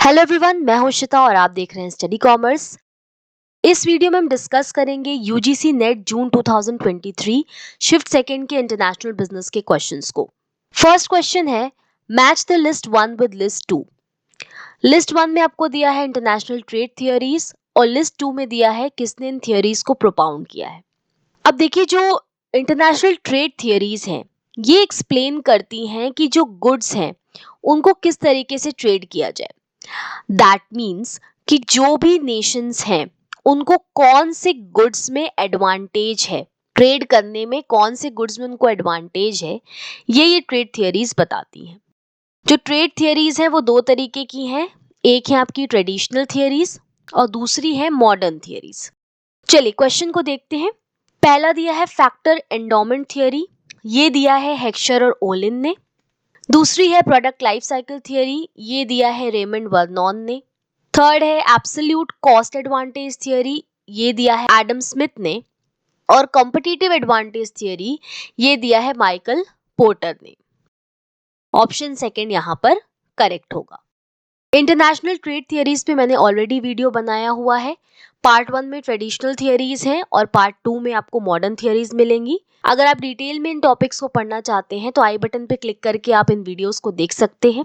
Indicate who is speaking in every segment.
Speaker 1: Hello everyone, मैं हूं श्वेता और आप देख रहे हैं स्टडी कॉमर्स। इस वीडियो में हम डिस्कस करेंगे यूजीसी नेट जून 2023 शिफ्ट सेकंड के इंटरनेशनल बिजनेस के क्वेश्चंस को। फर्स्ट क्वेश्चन है, match the list 1 with list 2। List 1 में आपको दिया है इंटरनेशनल ट्रेड थियोरीज और लिस्ट 2 में दिया है किसने इन थियोरीज को प्रोपाउंड किया है। अब देखिए, जो इंटरनेशनल ट्रेड थियोरीज हैं ये एक्सप्लेन करती हैं कि जो गुड्स हैं उनको किस तरीके से ट्रेड किया जाए। दैट मीन्स कि जो भी नेशंस हैं उनको कौन से गुड्स में एडवांटेज है, ट्रेड करने में कौन से गुड्स में उनको एडवांटेज है, ये ट्रेड थियरीज बताती हैं। जो ट्रेड थियरीज हैं वो दो तरीके की हैं, एक है आपकी ट्रेडिशनल थियरीज और दूसरी है मॉडर्न थियरीज। चलिए क्वेश्चन को देखते हैं। पहला दिया है फैक्टर एंडोमेंट थियरी, ये दिया है हेक्सचर और ओलिन ने। दूसरी है प्रोडक्ट लाइफ साइकिल थियरी, ये दिया है रेमंड वर्नॉन ने। थर्ड है एब्सोल्यूट कॉस्ट एडवांटेज थियरी, ये दिया है एडम स्मिथ ने। और कॉम्पिटिटिव एडवांटेज थियरी ये दिया है माइकल पोर्टर ने। ऑप्शन सेकंड यहां पर करेक्ट होगा। इंटरनेशनल ट्रेड थियरीज पे मैंने ऑलरेडी वीडियो बनाया हुआ है। पार्ट 1 में ट्रेडिशनल थियरीज हैं और पार्ट 2 में आपको मॉडर्न थियरीज मिलेंगी। अगर आप डिटेल में इन टॉपिक्स को पढ़ना चाहते हैं तो आई बटन पे क्लिक करके आप इन वीडियोस को देख सकते हैं।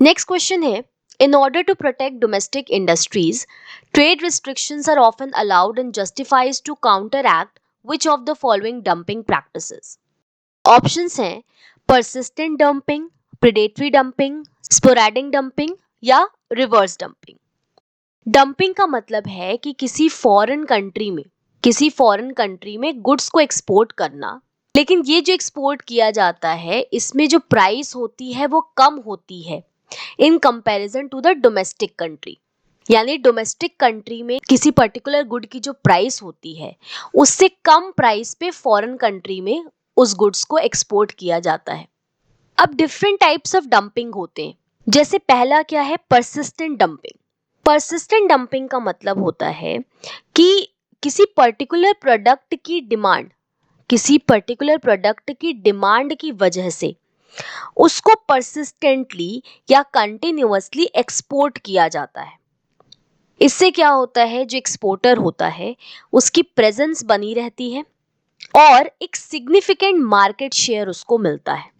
Speaker 1: नेक्स्ट क्वेश्चन है, in order to protect domestic industries, trade restrictions are often allowed and justified to counteract which of the following dumping practices? Options हैं persistent dumping, predatory dumping, sporadic dumping या reverse dumping। Dumping का मतलब है कि किसी foreign country में goods को export करना, लेकिन ये जो एक्सपोर्ट किया जाता है इसमें जो प्राइस होती है वो कम होती है in comparison to the domestic country. यानी डोमेस्टिक कंट्री में किसी पर्टिकुलर गुड की जो प्राइस होती है उससे कम प्राइस पे फॉरेन कंट्री में उस गुड्स को एक्सपोर्ट किया जाता है। अब डिफरेंट टाइप्स ऑफ डंपिंग होते हैं। जैसे पहला क्या है, परसिस्टेंट डंपिंग। परसिस्टेंट डंपिंग का मतलब होता है कि किसी पर्टिकुलर प्रोडक्ट की डिमांड की वजह से उसको परसिस्टेंटली या कंटिन्यूअसली एक्सपोर्ट किया जाता है। इससे क्या होता है, जो एक्सपोर्टर होता है उसकी प्रेजेंस बनी रहती है और एक सिग्निफिकेंट मार्केट शेयर उसको मिलता है।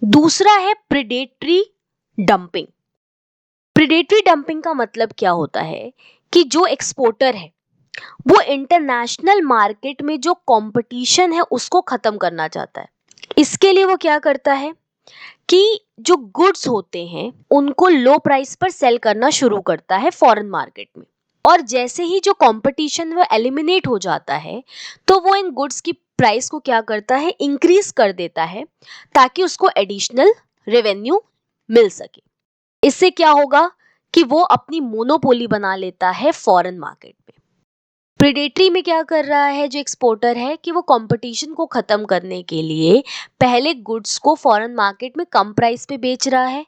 Speaker 1: दूसरा है प्रिडेटरी डंपिंग। प्रिडेटरी डंपिंग का मतलब क्या होता है कि जो एक्सपोर्टर है वो इंटरनेशनल मार्केट में जो कंपटीशन है उसको खत्म करना चाहता है। इसके लिए वो क्या करता है कि जो गुड्स होते हैं उनको लो प्राइस पर सेल करना शुरू करता है फॉरेन मार्केट में, और जैसे ही जो कंपटीशन वो एलिमिनेट हो जाता है तो वो इन गुड्स की प्राइस को क्या करता है, इंक्रीज कर देता है ताकि उसको एडिशनल रेवेन्यू मिल सके। इससे क्या होगा कि वो अपनी मोनोपोली बना लेता है फॉरेन मार्केट में। प्रीडेटरी में क्या कर रहा है जो एक्सपोर्टर है कि वो कंपटीशन को खत्म करने के लिए पहले गुड्स को फॉरेन मार्केट में कम प्राइस पे बेच रहा है।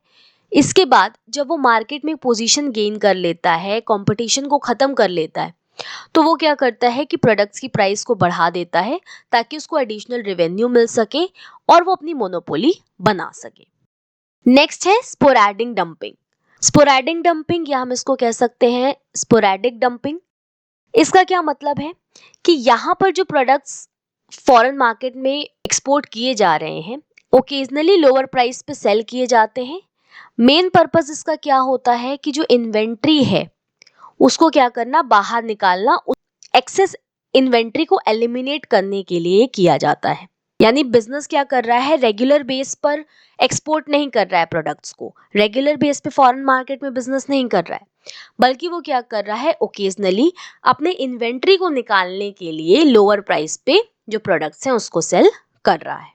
Speaker 1: इसके बाद जब वो मार्केट में पोजीशन गेन कर लेता है, कंपटीशन को खत्म कर लेता है, तो वो क्या करता है कि प्रोडक्ट्स की प्राइस को बढ़ा देता है ताकि उसको एडिशनल रेवेन्यू मिल सके और वो अपनी मोनोपोली बना सके। नेक्स्ट है स्पोरैडिक डंपिंग। स्पोरैडिक डंपिंग या हम इसको कह सकते हैं स्पोरैडिक डंपिंग। इसका क्या मतलब है कि यहाँ पर जो प्रोडक्ट्स फॉरेन मार्केट में एक्सपोर्ट किए जा रहे हैं ओकेजनली लोअर प्राइस पे सेल किए जाते हैं। मेन पर्पस इसका क्या होता है कि जो इन्वेंट्री है उसको क्या करना, बाहर निकालना, एक्सेस इन्वेंट्री को एलिमिनेट करने के लिए किया जाता है। यानी बिजनेस क्या कर रहा है, रेगुलर बेस पर एक्सपोर्ट नहीं कर रहा है प्रोडक्ट्स को, रेगुलर बेस पे फॉरेन मार्केट में बिजनेस नहीं कर रहा है, बल्कि वो क्या कर रहा है, ओकेजनली अपने इन्वेंट्री को निकालने के लिए लोअर प्राइस पे जो प्रोडक्ट्स हैं उसको सेल कर रहा है।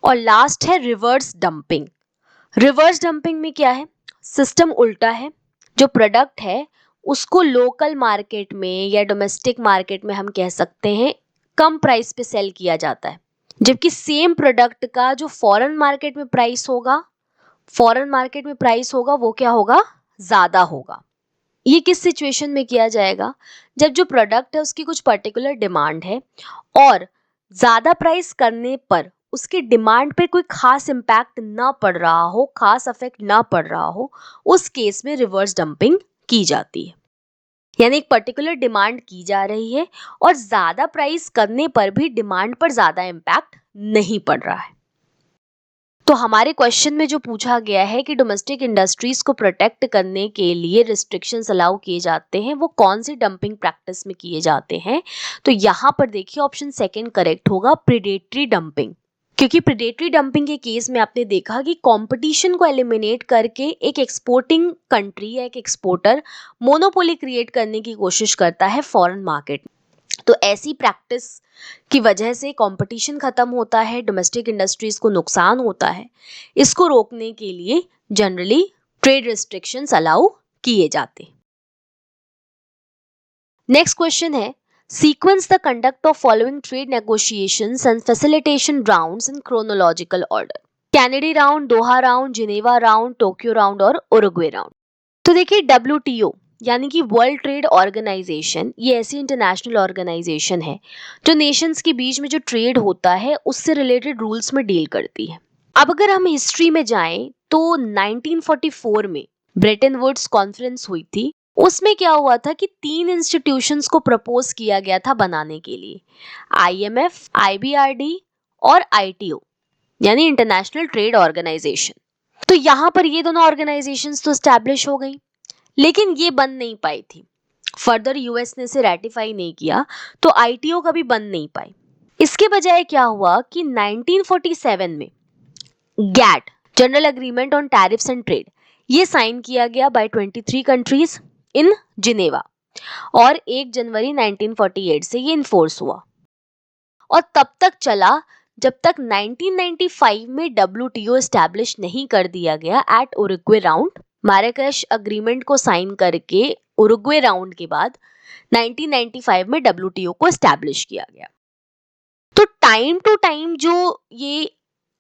Speaker 1: और लास्ट है रिवर्स डंपिंग। रिवर्स डंपिंग में क्या है, सिस्टम उल्टा है। जो प्रोडक्ट है उसको लोकल मार्केट में या डोमेस्टिक मार्केट में हम कह सकते हैं कम प्राइस पे सेल किया जाता है, जबकि सेम प्रोडक्ट का जो फॉरेन मार्केट में प्राइस होगा वो क्या होगा, ज्यादा होगा। ये किस सिचुएशन में किया जाएगा, जब जो प्रोडक्ट है उसकी कुछ पर्टिकुलर डिमांड है और ज्यादा प्राइस करने पर उसके डिमांड पे कोई खास इम्पैक्ट ना पड़ रहा हो, खास इफेक्ट ना पड़ रहा हो, उस केस में रिवर्स डंपिंग की जाती है। यानी एक पर्टिकुलर डिमांड की जा रही है और ज्यादा प्राइस करने पर भी डिमांड पर ज्यादा इम्पैक्ट नहीं पड़ रहा है। तो हमारे क्वेश्चन में जो पूछा गया है कि डोमेस्टिक इंडस्ट्रीज को प्रोटेक्ट करने के लिए रिस्ट्रिक्शंस अलाउ किए जाते हैं, वो कौन सी डंपिंग प्रैक्टिस में किए जाते हैं, तो यहां पर देखिए ऑप्शन सेकंड करेक्ट होगा, प्रीडेटरी डंपिंग। क्योंकि प्रीडेटरी डंपिंग के केस में आपने देखा कि कंपटीशन को एलिमिनेट करके एक एक्सपोर्टिंग कंट्री या एक एक्सपोर्टर मोनोपोली क्रिएट करने की कोशिश करता है फॉरेन मार्केट। तो ऐसी प्रैक्टिस की वजह से कंपटीशन खत्म होता है, डोमेस्टिक इंडस्ट्रीज को नुकसान होता है। इसको रोकने के लिए जनरली ट्रेड रिस्ट्रिक्शंस अलाउ किए जाते। नेक्स्ट क्वेश्चन है, sequence the conduct of following trade negotiations and facilitation rounds in chronological order. Kennedy round, Doha round, Geneva round, Tokyo round और उरुग्वे राउंड। तो देखिए WTO यानी कि वर्ल्ड ट्रेड ऑर्गेनाइजेशन, ये ऐसी इंटरनेशनल ऑर्गेनाइजेशन है जो नेशंस के बीच में जो ट्रेड होता है उससे रिलेटेड रूल्स में डील करती है। अब अगर हम हिस्ट्री में जाएं तो 1944 में ब्रेटन वुड्स कॉन्फ्रेंस हुई थी। उसमें क्या हुआ था कि 3 इंस्टीट्यूशंस को प्रपोज किया गया था बनाने के लिए, IMF, IBRD और ITO यानी इंटरनेशनल ट्रेड ऑर्गेनाइजेशन। तो यहां पर ये दोनों ऑर्गेनाइजेशंस तो स्टैब्लिश हो गई, लेकिन ये बन नहीं पाई थी। फर्दर यूएस ने इसे रेटिफाई नहीं किया, तो ITO कभी बन नहीं पाई। इसके बजाय क्या हुआ कि 1947 में GATT, general agreement on tariffs and trade, ये साइन किया गया बाय 23 कंट्रीज इन जिनेवा और 1 जनवरी 1948 से ये इन्फोर्स हुआ और तब तक चला जब तक 1995 में WTO एस्टैब्लिश नहीं कर दिया गया एट उरुग्वे राउंड। मैराकेश अग्रीमेंट को साइन करके उरुग्वे राउंड के बाद 1995 में WTO को एस्टैब्लिश किया गया। तो टाइम टू टाइम जो ये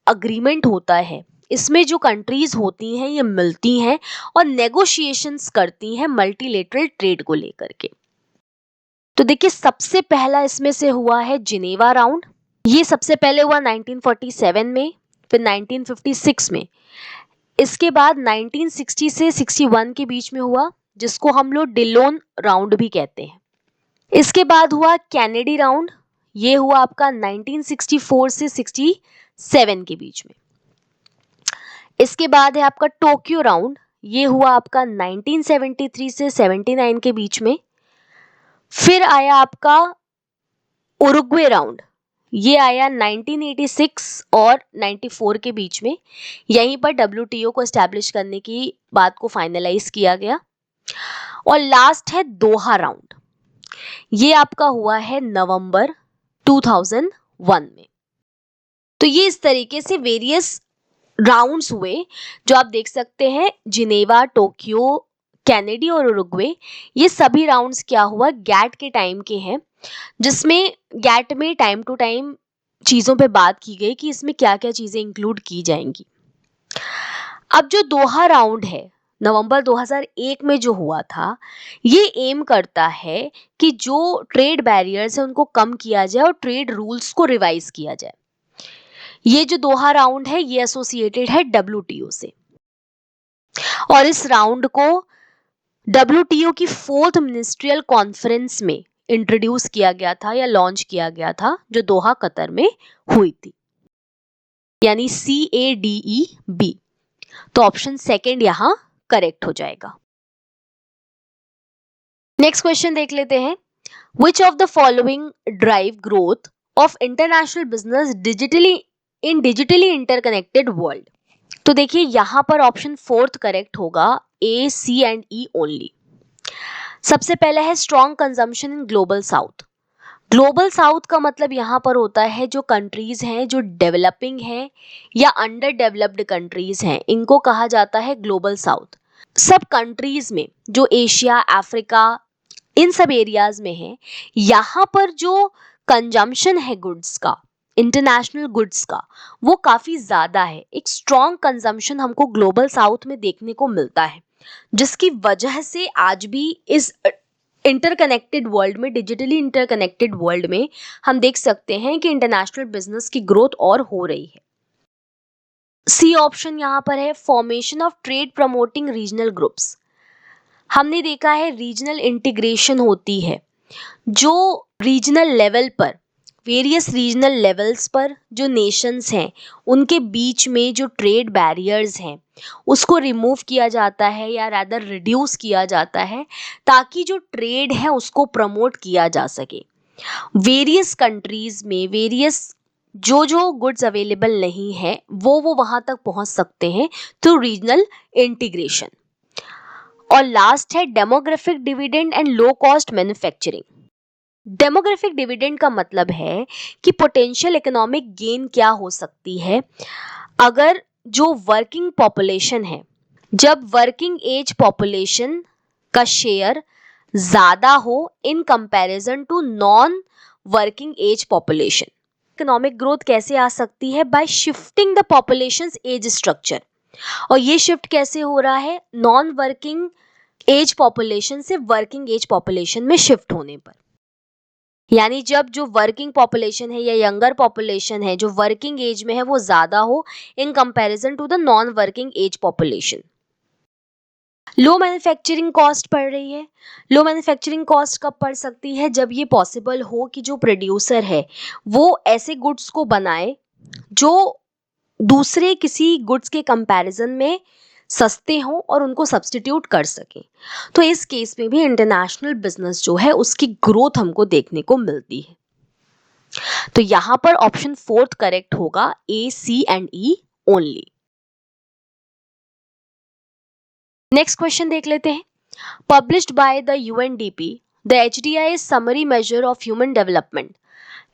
Speaker 1: अग्रीमेंट होता है, इसमें जो कंट्रीज होती हैं ये मिलती हैं और नेगोशिएशंस करती हैं मल्टीलेटरल ट्रेड को लेकर के। तो देखिए सबसे पहला इसमें से हुआ है जिनेवा राउंड। ये सबसे पहले हुआ 1947 में, फिर 1956 में, इसके बाद 1960 से 61 के बीच में हुआ, जिसको हम लोग डिलोन राउंड भी कहते हैं। इसके बाद हुआ कैनेडी राउंड, ये हुआ आपका 1964 से 67 के बीच में। इसके बाद है आपका टोक्यो राउंड, ये हुआ आपका 1973 से 79 के बीच में। फिर आया आपका उरुग्वे राउंड, ये आया 1986 और 94 के बीच में। यहीं पर WTO को एस्टैब्लिश करने की बात को फाइनलाइज किया गया। और लास्ट है दोहा राउंड, ये आपका हुआ है नवंबर 2001 में। तो ये इस तरीके से वेरियस राउंड्स हुए जो आप देख सकते हैं, जिनेवा, टोक्यो, कैनेडी और उरुग्वे, ये सभी राउंड्स क्या हुआ गैट के टाइम के हैं, जिसमें गैट में टाइम टू टाइम चीजों पे बात की गई कि इसमें क्या क्या चीजें इंक्लूड की जाएंगी। अब जो दोहा राउंड है नवंबर 2001 में जो हुआ था, ये एम करता है कि जो ट्रेड बैरियर्स है उनको कम किया जाए और ट्रेड रूल्स को रिवाइज किया जाए। ये जो दोहा राउंड है ये एसोसिएटेड है WTO से और इस राउंड को WTO की 4th मिनिस्ट्रियल कॉन्फ्रेंस में इंट्रोड्यूस किया गया था या लॉन्च किया गया था, जो दोहा कतर में हुई थी, यानी CADEB। तो ऑप्शन सेकंड यहां करेक्ट हो जाएगा। नेक्स्ट क्वेश्चन देख लेते हैं, विच of the following drive growth of international business digitally interconnected world. तो देखिए यहां पर ऑप्शन 4th करेक्ट होगा, A, C and E only. सबसे पहला है strong consumption in global south. Global south का मतलब यहाँ पर होता है जो कंट्रीज हैं जो डेवलपिंग हैं या अंडर डेवलप्ड कंट्रीज हैं, इनको कहा जाता है ग्लोबल साउथ। सब कंट्रीज में जो एशिया, अफ्रीका, इन सब एरियाज में है, यहाँ पर जो कंजम्पशन है गुड्स का, इंटरनेशनल गुड्स का, वो काफी ज्यादा है। एक स्ट्रॉन्ग कंजम्पशन हमको ग्लोबल साउथ में देखने को मिलता है, जिसकी वजह से आज भी इस इंटरकनेक्टेड वर्ल्ड में, डिजिटली इंटरकनेक्टेड वर्ल्ड में हम देख सकते हैं कि इंटरनेशनल बिजनेस की ग्रोथ और हो रही है। सी ऑप्शन यहाँ पर है, formation of trade promoting regional groups. हमने देखा है रीजनल इंटीग्रेशन होती है, जो रीजनल लेवल पर, वेरियस रीजनल लेवल्स पर जो नेशंस हैं उनके बीच में जो ट्रेड बैरियर्स हैं उसको रिमूव किया जाता है या रादर रिड्यूस किया जाता है, ताकि जो ट्रेड है उसको प्रमोट किया जा सके। वेरियस कंट्रीज में वेरियस जो जो गुड्स अवेलेबल नहीं है वो वहां तक पहुंच सकते हैं थ्रू रीजनल इंटीग्रेशन। और लास्ट है demographic dividend and low cost manufacturing. Demographic dividend का मतलब है कि पोटेंशियल इकोनॉमिक गेन क्या हो सकती है अगर जो वर्किंग पॉपुलेशन है, जब वर्किंग एज पॉपुलेशन का शेयर ज्यादा हो in comparison to non working age population. Economic growth कैसे आ सकती है? By shifting the population's age structure. और ये शिफ्ट कैसे हो रहा है? नॉन वर्किंग एज पॉपुलेशन से वर्किंग एज पॉपुलेशन में शिफ्ट होने पर। यानी जब जो वर्किंग पॉपुलेशन है या यंगर पॉपुलेशन है जो वर्किंग एज में है वो ज्यादा हो in comparison to the non working age population. Low manufacturing cost पड़ रही है। लो मैन्युफैक्चरिंग कॉस्ट कब पड़ सकती है? जब ये पॉसिबल हो कि जो प्रोड्यूसर है वो ऐसे गुड्स को बनाए जो दूसरे किसी गुड्स के कंपैरिजन में सस्ते हों और उनको सब्स्टिट्यूट कर सकें। तो इस केस में भी इंटरनेशनल बिजनेस जो है उसकी ग्रोथ हमको देखने को मिलती है। तो यहां पर ऑप्शन 4 करेक्ट होगा, A, C and E only. Next question देख लेते हैं। Published by the UNDP, the HDI summary measure of human development.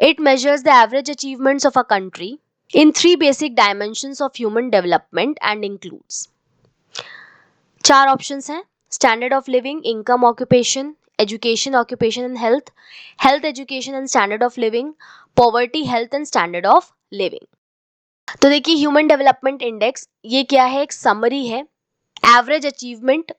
Speaker 1: It measures the average achievements of a country in 3 basic dimensions of human development and includes 4 options हैं, standard of living, income, occupation, education, occupation and health, health, education and standard of living, poverty, health and standard of living. तो देखिए human development index ये क्या है? एक summary है average achievement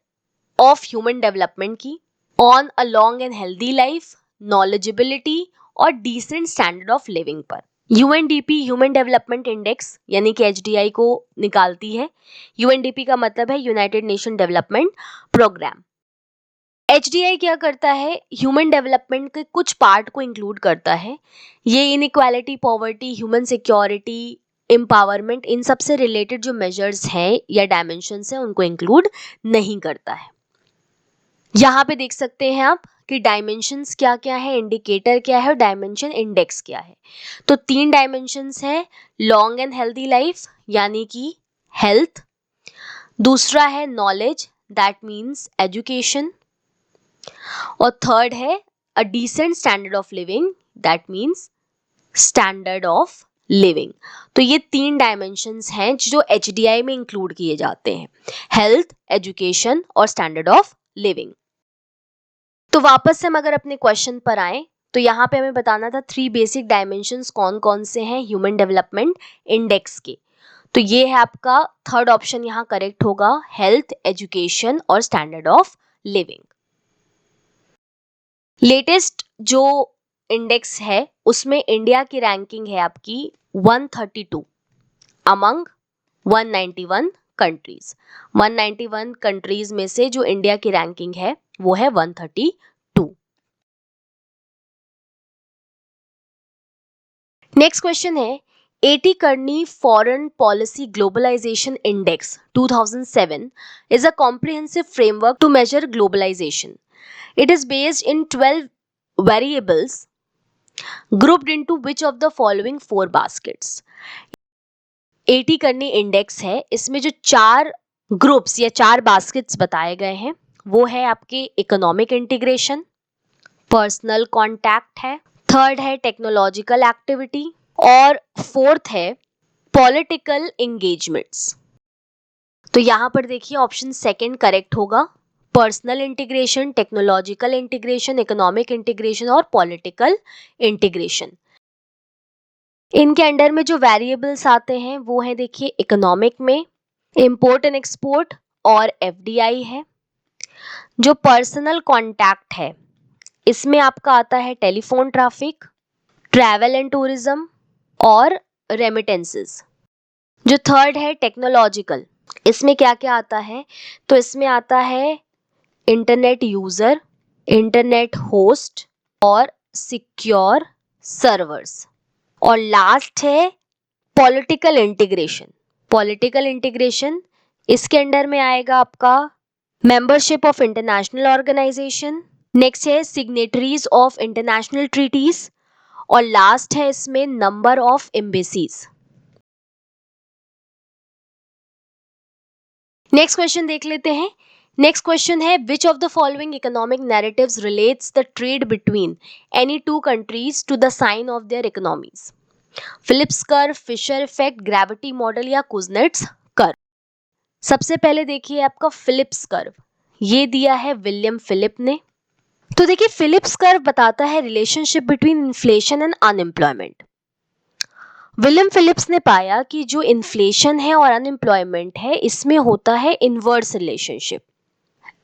Speaker 1: of human development की on a long and healthy life, knowledgeability और decent standard of living पर। यूएनडीपी ह्यूमन डेवलपमेंट इंडेक्स यानी कि एचडीआई को निकालती है। यूएनडीपी का मतलब है United Nation Development Programme. HDI क्या करता है? ह्यूमन डेवलपमेंट के कुछ पार्ट को इंक्लूड करता है। ये inequality, poverty, human security, empowerment, इन सब से रिलेटेड जो मेजर्स हैं या डायमेंशंस हैं उनको इंक्लूड नहीं करता है। यहाँ पे देख सकते हैं आप कि डायमेंशंस क्या क्या है, इंडिकेटर क्या है और डायमेंशन इंडेक्स क्या है। तो 3 डायमेंशंस है, लॉन्ग एंड हेल्दी लाइफ यानी कि हेल्थ, दूसरा है नॉलेज दैट मीन्स एजुकेशन, और थर्ड है a decent standard of living that means standard of living. तो ये 3 डायमेंशंस हैं जो एचडीआई में इंक्लूड किए जाते हैं, हेल्थ, एजुकेशन और स्टैंडर्ड ऑफ लिविंग। तो वापस से हम अगर अपने क्वेश्चन पर आए तो यहाँ पे हमें बताना था 3 बेसिक डायमेंशंस कौन कौन से हैं ह्यूमन डेवलपमेंट इंडेक्स के। तो ये है आपका थर्ड ऑप्शन यहाँ करेक्ट होगा, हेल्थ, एजुकेशन और स्टैंडर्ड ऑफ लिविंग। लेटेस्ट जो इंडेक्स है उसमें इंडिया की रैंकिंग है आपकी 132 अमंग 191 कंट्रीज। 191 कंट्रीज में से जो इंडिया की रैंकिंग है वो है 132। नेक्स्ट क्वेश्चन है, A T Kearney foreign policy globalisation index 2007 is a comprehensive framework to measure globalization. It is based in 12 variables grouped into which of the following 4 baskets. Eighty करनी index है, इसमें जो 4 groups या 4 baskets बताए गए हैं वो है आपके इकोनॉमिक इंटीग्रेशन, पर्सनल कॉन्टैक्ट है, थर्ड है टेक्नोलॉजिकल एक्टिविटी और फोर्थ है पॉलिटिकल एंगेजमेंट्स। तो यहां पर देखिए ऑप्शन सेकंड करेक्ट होगा, personal integration, technological integration, economic integration और पॉलिटिकल इंटीग्रेशन। इनके अंडर में जो वेरिएबल्स आते हैं वो है देखिए इकोनॉमिक में इंपोर्ट एंड एक्सपोर्ट और एफडीआई है। जो पर्सनल कॉन्टैक्ट है इसमें आपका आता है telephone traffic, travel and tourism और रेमिटेंसेस। जो थर्ड है टेक्नोलॉजिकल, इसमें क्या क्या आता है? तो इसमें आता है इंटरनेट यूजर, इंटरनेट होस्ट और सिक्योर सर्वर्स। और लास्ट है पॉलिटिकल इंटीग्रेशन। पॉलिटिकल इंटीग्रेशन इसके अंडर में आएगा आपका membership of international organisation, next है सिग्नेटरीज ऑफ इंटरनेशनल ट्रीटीज और लास्ट है इसमें number of embassies. Next question देख लेते हैं। नेक्स्ट क्वेश्चन है which of the following economic narratives relates the trade between any two countries to the size of their economies? Phillips curve, Fisher effect, gravity model या Kuznets curve? सबसे पहले देखिए आपका Phillips curve, ये दिया है William Philip ने। तो देखिए फिलिप्स कर्व बताता है relationship between inflation and unemployment. William Phillips ने पाया कि जो इन्फ्लेशन है और अनएम्प्लॉयमेंट है इसमें होता है इनवर्स रिलेशनशिप।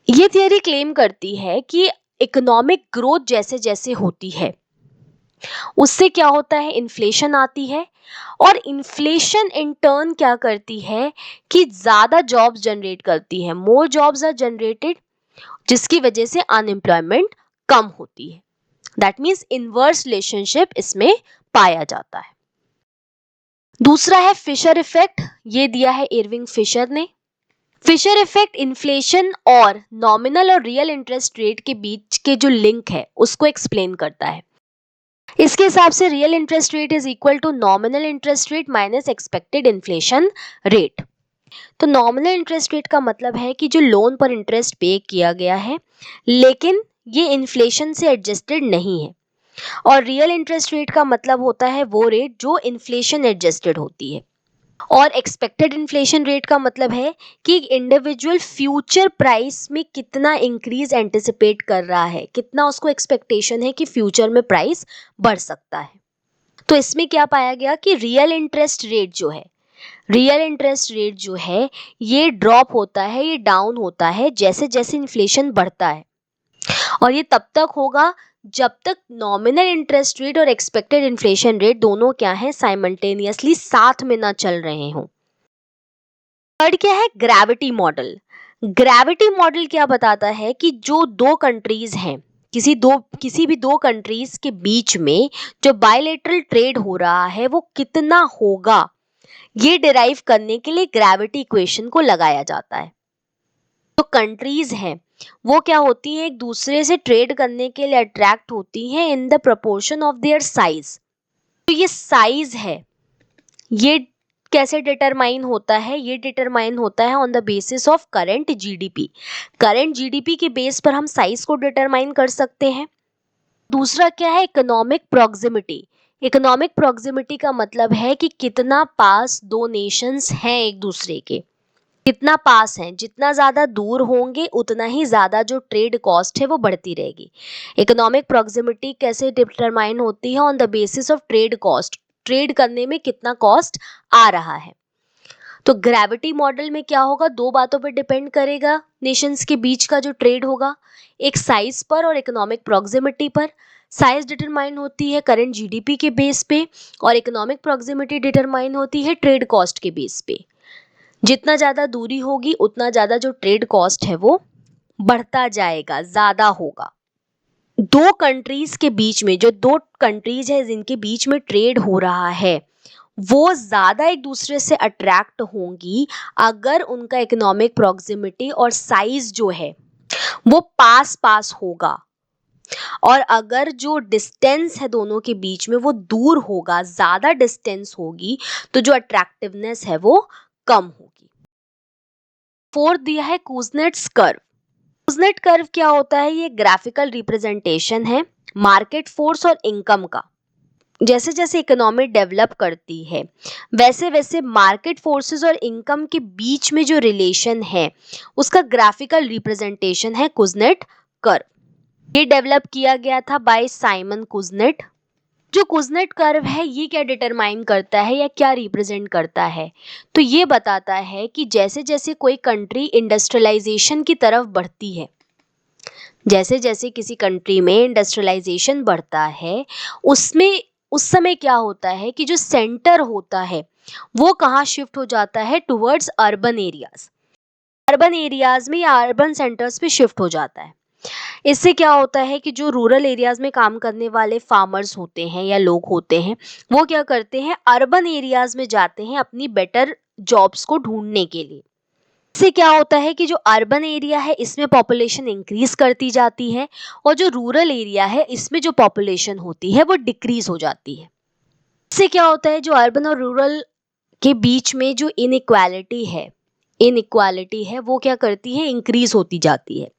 Speaker 1: ये थियरी क्लेम करती है कि इकोनॉमिक ग्रोथ जैसे जैसे होती है उससे क्या होता है, इन्फ्लेशन आती है और इन्फ्लेशन इन टर्न क्या करती है कि ज्यादा जॉब्स जनरेट करती है, मोर जॉब्स आर जनरेटेड, जिसकी वजह से अनएम्प्लॉयमेंट कम होती है। दैट मीन्स इनवर्स रिलेशनशिप इसमें पाया जाता है। दूसरा है फिशर इफेक्ट, ये दिया है इरविंग फिशर ने। फिशर इफेक्ट इन्फ्लेशन और नॉमिनल और रियल इंटरेस्ट रेट के बीच के जो लिंक है उसको एक्सप्लेन करता है। इसके हिसाब से real interest rate is equal to nominal interest rate minus expected inflation rate. तो नॉमिनल इंटरेस्ट रेट का मतलब है कि जो लोन पर इंटरेस्ट पे किया गया है लेकिन ये इन्फ्लेशन से एडजस्टेड नहीं है, और रियल इंटरेस्ट रेट का मतलब होता है वो रेट जो इन्फ्लेशन एडजस्टेड होती है। और एक्सपेक्टेड इन्फ्लेशन रेट का मतलब है कि इंडिविजुअल फ्यूचर प्राइस में कितना इंक्रीज एंटिसिपेट कर रहा है, कितना उसको एक्सपेक्टेशन है कि फ्यूचर में प्राइस बढ़ सकता है। तो इसमें क्या पाया गया कि रियल इंटरेस्ट रेट जो है ये ड्रॉप होता है, ये डाउन होता है जैसे जैसे इन्फ्लेशन बढ़ता है, और ये तब तक होगा जब तक नॉमिनल इंटरेस्ट रेट और एक्सपेक्टेड इन्फ्लेशन रेट दोनों क्या है, साइमल्टेनियसली साथ में ना चल रहे हों। थर्ड क्या है, ग्रेविटी मॉडल। ग्रेविटी मॉडल क्या बताता है कि जो दो कंट्रीज हैं, किसी भी दो कंट्रीज के बीच में जो बायलैटरल ट्रेड हो रहा है वो कितना होगा, ये डिराइव करने के लिए ग्रेविटी इक्वेशन को लगाया जाता है। जो कंट्रीज हैं वो क्या होती है, एक दूसरे से ट्रेड करने के लिए अट्रैक्ट होती हैं in the proportion of their size. तो ये साइज है, ये कैसे डिटरमाइन होता है, ये डिटरमाइन होता है on the basis of current GDP. Current GDP के बेस पर हम साइज को डिटरमाइन कर सकते हैं। दूसरा क्या है, इकोनॉमिक प्रॉक्सिमिटी। इकोनॉमिक प्रॉक्सिमिटी का मतलब है कि कितना पास दो नेशंस हैं एक दूसरे के, कितना पास है, जितना ज्यादा दूर होंगे उतना ही ज्यादा जो ट्रेड कॉस्ट है वो बढ़ती रहेगी। इकोनॉमिक प्रॉक्सिमिटी कैसे डिटरमाइन होती है, on the basis of trade cost, trade करने में कितना कॉस्ट आ रहा है। तो ग्रेविटी मॉडल में क्या होगा, दो बातों पर डिपेंड करेगा नेशंस के बीच का जो ट्रेड होगा, एक साइज पर और इकोनॉमिक प्रॉक्सिमिटी पर। साइज डिटरमाइन होती है करंट जीडीपी के बेस पे और इकोनॉमिक प्रॉक्सिमिटी डिटरमाइन होती है ट्रेड कॉस्ट के बेस पे। जितना ज्यादा दूरी होगी उतना ज्यादा जो ट्रेड कॉस्ट है वो बढ़ता जाएगा, ज्यादा होगा। दो कंट्रीज के बीच में, जो दो कंट्रीज है जिनके बीच में ट्रेड हो रहा है वो ज्यादा एक दूसरे से अट्रैक्ट होंगी अगर उनका इकोनॉमिक प्रॉक्सिमिटी और साइज जो है वो पास पास होगा, और अगर जो डिस्टेंस है दोनों के बीच में वो दूर होगा, ज्यादा डिस्टेंस होगी, तो जो अट्रैक्टिवनेस है वो कम होगी। फोर्थ दिया है कुजनेट्स कर्व। कुजनेट कर्व क्या होता है, ये ग्राफिकल रिप्रेजेंटेशन है मार्केट फोर्स और इनकम का। जैसे जैसे इकोनॉमी डेवलप करती है वैसे वैसे मार्केट फोर्सेस और इनकम के बीच में जो रिलेशन है उसका ग्राफिकल रिप्रेजेंटेशन है कुजनेट कर्व। ये डेवलप किया गया था बाय साइमन कुजनेट। जो कुजनेट कर्व है ये क्या डिटरमाइन करता है या क्या रिप्रेजेंट करता है, तो ये बताता है कि जैसे जैसे कोई कंट्री इंडस्ट्रियलाइजेशन की तरफ बढ़ती है, जैसे जैसे किसी कंट्री में इंडस्ट्रियलाइजेशन बढ़ता है, उसमें उस समय क्या होता है कि जो सेंटर होता है वो कहाँ शिफ्ट हो जाता है, towards urban areas. Urban areas में या अर्बन सेंटर्स पे शिफ्ट हो जाता है। इससे क्या होता है कि जो रूरल एरियाज में काम करने वाले फार्मर्स होते हैं या लोग होते हैं, वो क्या करते हैं, अर्बन एरियाज में जाते हैं अपनी बेटर जॉब्स को ढूंढने के लिए। इससे क्या होता है कि जो अर्बन एरिया है इसमें पॉपुलेशन इंक्रीज करती जाती है, और जो रूरल एरिया है इसमें जो पॉपुलेशन होती है वो डिक्रीज हो जाती है। इससे क्या होता है, जो अर्बन और रूरल के बीच में जो इनइक्वालिटी है वो क्या करती है, इंक्रीज होती जाती है।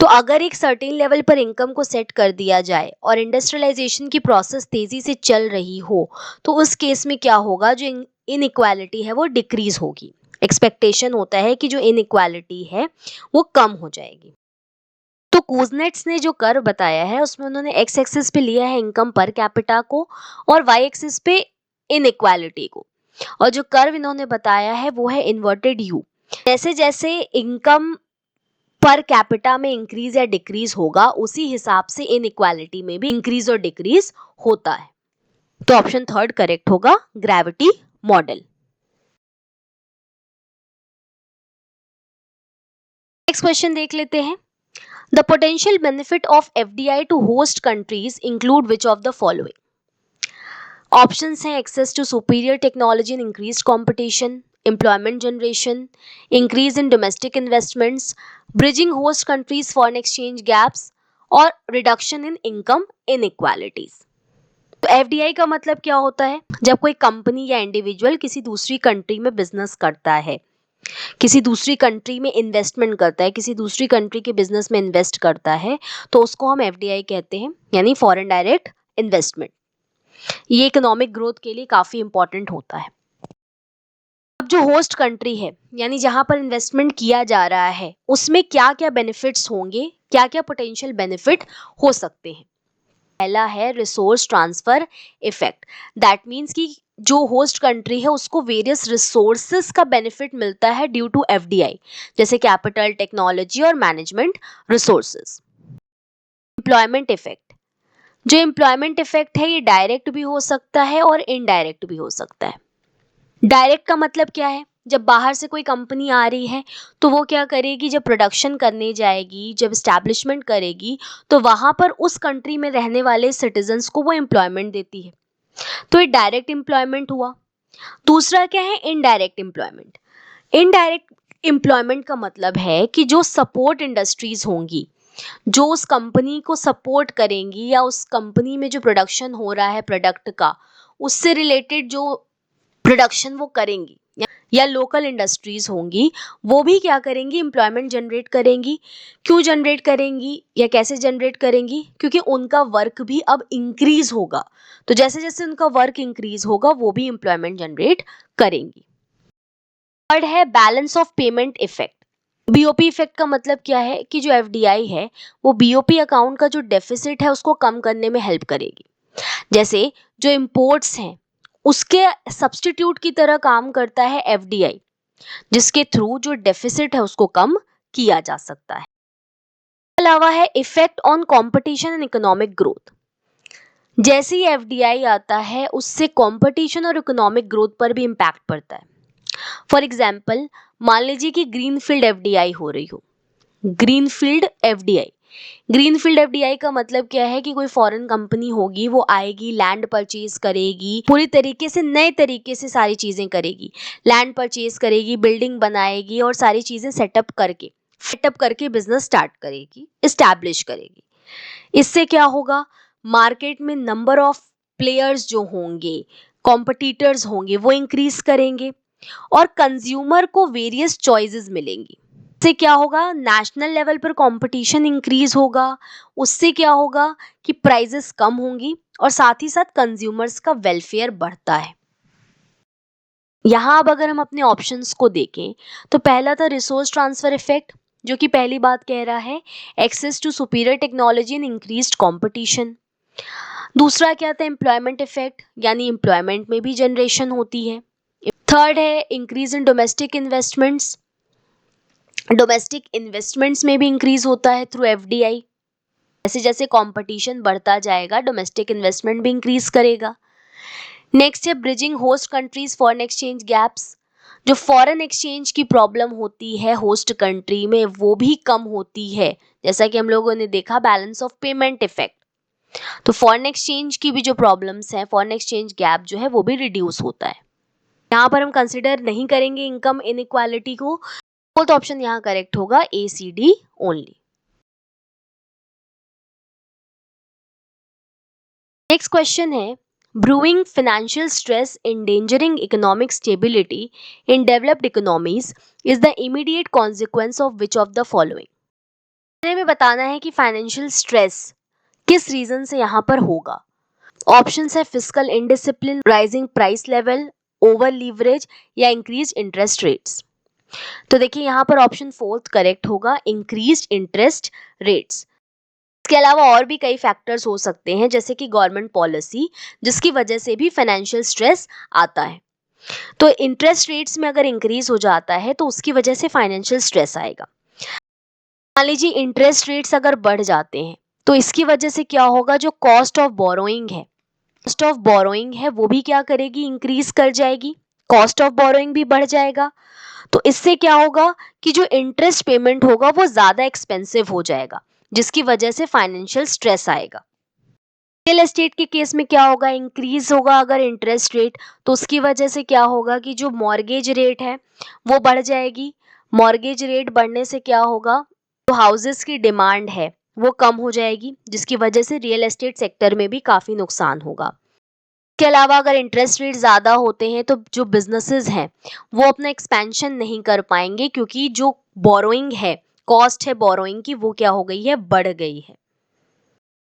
Speaker 1: तो अगर एक सर्टेन लेवल पर इनकम को सेट कर दिया जाए और इंडस्ट्रियलाइजेशन की प्रोसेस तेजी से चल रही हो, तो उस केस में क्या होगा, जो इनइक्वालिटी है वो डिक्रीज होगी। एक्सपेक्टेशन होता है कि जो इनइक्वालिटी है वो कम हो जाएगी। तो कूजनेट्स ने जो कर्व बताया है उसमें उन्होंने एक्स एक्सिस पे लिया है इनकम पर कैपिटा को, और वाई एक्सिस पे इनइक्वालिटी को, और जो कर्व इन्होंने बताया है वो है इन्वर्टेड यू। जैसे जैसे इनकम पर कैपिटा में इंक्रीज या डिक्रीज होगा, उसी हिसाब से इनइक्वालिटी में भी इंक्रीज और डिक्रीज होता है। तो ऑप्शन थर्ड करेक्ट होगा, ग्रेविटी मॉडल। नेक्स्ट क्वेश्चन देख लेते हैं। The potential benefit of FDI to host countries include which of the following. Options हैं access to superior technology and increased competition, employment generation, increase in domestic investments, bridging host countries foreign exchange gaps, और reduction in income inequalities. तो FDI का मतलब क्या होता है, जब कोई कंपनी या इंडिविजुअल किसी दूसरी कंट्री में बिजनेस करता है, किसी दूसरी कंट्री में इन्वेस्टमेंट करता है, किसी दूसरी कंट्री के बिजनेस में इन्वेस्ट करता है, तो उसको हम एफडीआई कहते हैं, यानी फॉरेन डायरेक्ट इन्वेस्टमेंट। ये इकोनॉमिक ग्रोथ के लिए काफी इंपॉर्टेंट होता है। अब जो होस्ट कंट्री है, यानी जहां पर इन्वेस्टमेंट किया जा रहा है, उसमें क्या क्या बेनिफिट्स होंगे, क्या क्या पोटेंशियल बेनिफिट हो सकते हैं। पहला है resource transfer effect. That means कि जो होस्ट कंट्री है उसको वेरियस रिसोर्सेज का बेनिफिट मिलता है ड्यू टू एफडीआई, जैसे कैपिटल, टेक्नोलॉजी और मैनेजमेंट रिसोर्सेज। Employment effect. जो एम्प्लॉयमेंट इफेक्ट है ये डायरेक्ट भी हो सकता है और इनडायरेक्ट भी हो सकता है। डायरेक्ट का मतलब क्या है, जब बाहर से कोई कंपनी आ रही है तो वो क्या करेगी, जब प्रोडक्शन करने जाएगी, जब स्टैब्लिशमेंट करेगी, तो वहां पर उस कंट्री में रहने वाले सिटीजन्स को वो एम्प्लॉयमेंट देती है, तो ये डायरेक्ट एम्प्लॉयमेंट हुआ। दूसरा क्या है, इनडायरेक्ट एम्प्लॉयमेंट। इनडायरेक्ट एम्प्लॉयमेंट का मतलब है कि जो सपोर्ट इंडस्ट्रीज होंगी, जो उस कंपनी को सपोर्ट करेंगी, या उस कंपनी में जो प्रोडक्शन हो रहा है प्रोडक्ट का, उससे रिलेटेड जो प्रोडक्शन वो करेंगी, या लोकल इंडस्ट्रीज होंगी, वो भी क्या करेंगी, एम्प्लॉयमेंट जनरेट करेंगी। क्यों जनरेट करेंगी या कैसे जनरेट करेंगी, क्योंकि उनका वर्क भी अब इंक्रीज होगा, तो जैसे जैसे उनका वर्क इंक्रीज होगा वो भी एम्प्लॉयमेंट जनरेट करेंगी। थर्ड है balance of payment effect. BOP effect का मतलब क्या है कि जो एफडीआई है वो बीओपी अकाउंट का जो डेफिसिट है उसको कम करने में हेल्प करेगी। जैसे जो इंपोर्ट्स हैं उसके सब्स्टिट्यूट की तरह काम करता है एफडीआई, जिसके थ्रू जो डेफिसिट है उसको कम किया जा सकता है। अलावा है effect on competition and economic growth. जैसे ही एफडीआई आता है उससे कंपटीशन और इकोनॉमिक ग्रोथ पर भी इम्पैक्ट पड़ता है। फॉर एग्जाम्पल, मान लीजिए कि ग्रीनफील्ड एफडीआई हो रही हो। ग्रीनफील्ड एफडीआई, ग्रीनफील्ड एफडीआई का मतलब क्या है कि कोई फॉरेन कंपनी होगी, वो आएगी, लैंड परचेज करेगी, पूरी तरीके से नए तरीके से सारी चीजें करेगी, लैंड परचेज करेगी, बिल्डिंग बनाएगी और सारी चीजें सेटअप करके बिजनेस स्टार्ट करेगी, इस्टेब्लिश करेगी। इससे क्या होगा, मार्केट में नंबर ऑफ प्लेयर्स जो होंगे, कॉम्पिटिटर्स होंगे, वो इंक्रीज करेंगे और कंज्यूमर को वेरियस चॉइसेस मिलेंगी। उससे क्या होगा, नेशनल लेवल पर कंपटीशन इंक्रीज होगा। उससे क्या होगा कि प्राइसेस कम होंगी और साथ ही साथ कंज्यूमर्स का वेलफेयर बढ़ता है। यहाँ अब अगर हम अपने ऑप्शंस को देखें तो पहला था रिसोर्स ट्रांसफर इफेक्ट, जो कि पहली बात कह रहा है access to superior technology and increased competition. दूसरा क्या था, एम्प्लॉयमेंट इफेक्ट, यानी एम्प्लॉयमेंट में भी जनरेशन होती है। थर्ड है increase in domestic investments, domestic investments में भी इंक्रीज होता है थ्रू एफडीआई। जैसे जैसे कंपटीशन बढ़ता जाएगा डोमेस्टिक इन्वेस्टमेंट भी इंक्रीज करेगा। नेक्स्ट है bridging host countries foreign exchange gaps. जो फॉरेन एक्सचेंज की प्रॉब्लम होती है होस्ट कंट्री में वो भी कम होती है, जैसा कि हम लोगों ने देखा बैलेंस ऑफ पेमेंट इफेक्ट। तो फॉरेन एक्सचेंज की भी जो प्रॉब्लम्स हैं, फॉरेन एक्सचेंज गैप जो है वो भी रिड्यूस होता है। यहाँ पर हम कंसिडर नहीं करेंगे इनकम इनइक्वालिटी को। फोर्थ ऑप्शन यहाँ करेक्ट होगा, A C D only. Next question है, brewing financial stress endangering economic stability in developed economies is the immediate consequence of which of the following. हमें बताना है कि फाइनेंशियल स्ट्रेस किस reason से यहाँ पर होगा। ऑप्शंस है fiscal indiscipline, rising price level, over leverage या इंक्रीज इंटरेस्ट रेट्स। तो देखिए यहाँ पर ऑप्शन फोर्थ करेक्ट होगा, इंक्रीज्ड इंटरेस्ट रेट्स। इसके अलावा और भी कई फैक्टर्स हो सकते हैं जैसे कि गवर्नमेंट पॉलिसी, जिसकी वजह से भी फाइनेंशियल स्ट्रेस आता है। तो इंटरेस्ट रेट्स में अगर इंक्रीज हो जाता है तो उसकी वजह से फाइनेंशियल स्ट्रेस आएगा। मान लीजिए इंटरेस्ट रेट्स अगर बढ़ जाते हैं तो इसकी वजह से क्या होगा, जो कॉस्ट ऑफ बोरोइंग है, कॉस्ट ऑफ बोरोइंग है वो भी क्या करेगी, इंक्रीज कर जाएगी। कॉस्ट ऑफ बोरोइंग भी बढ़ जाएगा तो इससे क्या होगा कि जो इंटरेस्ट पेमेंट होगा वो ज्यादा एक्सपेंसिव हो जाएगा, जिसकी वजह से फाइनेंशियल स्ट्रेस आएगा। रियल एस्टेट के केस में क्या होगा, इंक्रीज होगा अगर इंटरेस्ट रेट, तो उसकी वजह से क्या होगा कि जो मॉर्गेज रेट है वो बढ़ जाएगी। मॉर्गेज रेट बढ़ने से क्या होगा, जो हाउसेस की डिमांड है वो कम हो जाएगी, जिसकी वजह से रियल एस्टेट सेक्टर में भी काफी नुकसान होगा। इसके अलावा अगर इंटरेस्ट रेट ज़्यादा होते हैं तो जो बिजनेसेस हैं वो अपना एक्सपेंशन नहीं कर पाएंगे, क्योंकि जो बोरोइंग है, कॉस्ट है बोरोइंग की, वो क्या हो गई है, बढ़ गई है।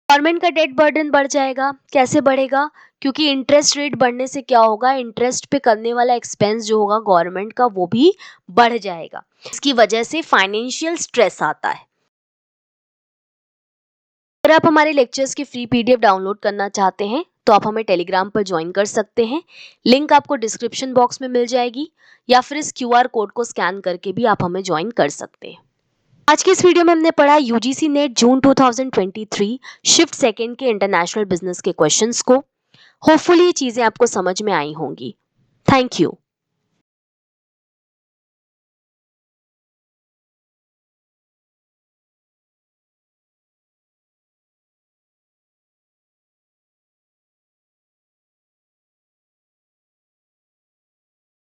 Speaker 1: गवर्नमेंट का डेट बर्डन बढ़ जाएगा। कैसे बढ़ेगा, क्योंकि इंटरेस्ट रेट बढ़ने से क्या होगा, इंटरेस्ट पे करने वाला एक्सपेंस जो होगा गवर्नमेंट का वो भी बढ़ जाएगा। इसकी वजह से फाइनेंशियल स्ट्रेस आता है। अगर आप हमारे लेक्चर्स की फ्री पीडीएफ डाउनलोड करना चाहते हैं तो आप हमें टेलीग्राम पर ज्वाइन कर सकते हैं। लिंक आपको डिस्क्रिप्शन बॉक्स में मिल जाएगी, या फिर इस क्यूआर कोड को स्कैन करके भी आप हमें ज्वाइन कर सकते हैं। आज के इस वीडियो में हमने पढ़ा यूजीसी नेट जून 2023 शिफ्ट सेकेंड के इंटरनेशनल बिजनेस के क्वेश्चंस को। होपफुली ये चीजें आपको समझ में आई होंगी। Thank you.